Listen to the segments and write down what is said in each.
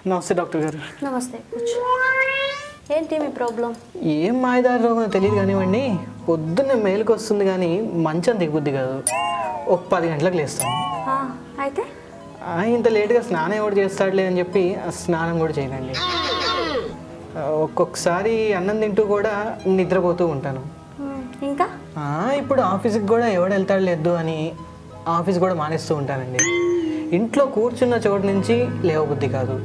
నమస్తే డాక్టర్ గారు. నమస్తే, కూర్చో. ఏంటి మీ ప్రాబ్లం? ఏం మాయదారి రోగం తెలియదు కానివ్వండి, పొద్దున్నే మేలుకు వస్తుంది కానీ మంచం దిగుబుద్ది కాదు. ఒక 10 గంటలకు లేస్తాను. అయితే ఇంత లేట్గా స్నానం ఎవడు చేస్తాడులే అని చెప్పి స్నానం కూడా చేయనండి. ఒక్కొక్కసారి అన్నం తింటూ కూడా నిద్రపోతూ ఉంటాను. ఇంకా ఇప్పుడు ఆఫీస్కి కూడా ఎవడు వెళ్తాడు లేదు అని ఆఫీస్ కూడా మానేస్తూ ఉంటానండి. ఇంట్లో కూర్చున్న చోటు నుంచి లేవబుద్ధి కాదు.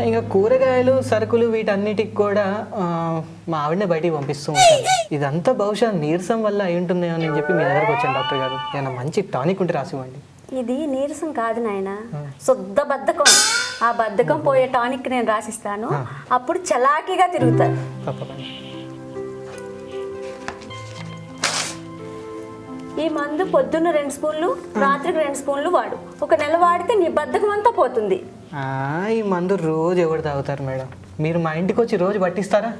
ఇంకా కూరగాయలు సరుకులు వీటన్నిటికి కూడా మా ఆవిడనే బయటికి పంపిస్తూ ఉంటాను. ఇదంతా బహుశా నీరసం వల్ల అయి ఉంటుందేమో అని చెప్పి మీ దగ్గరకు వచ్చాను డాక్టర్ గారు. ఏమైనా మంచి టానిక్ ఉంటే రాసివ్వండి. ఇది నీరసం కాదు నాయన, శుద్ధ బద్ధకం. ఆ బద్ధకం పోయే టానిక్ నేను రాసిస్తాను, అప్పుడు చలాకీగా తిరుగుతారు. తప్పకుండా. ఈ మందు పొద్దున్న 2 స్పూన్లు, రాత్రికి 2 స్పూన్లు వాడు. ఒక నెల వాడితే నీ బద్ధకం అంతా పోతుంది. ఈ మందు రోజు ఎవరు తాగుతారు మేడం? మీరు మా ఇంటికి వచ్చి రోజు పట్టిస్తారా?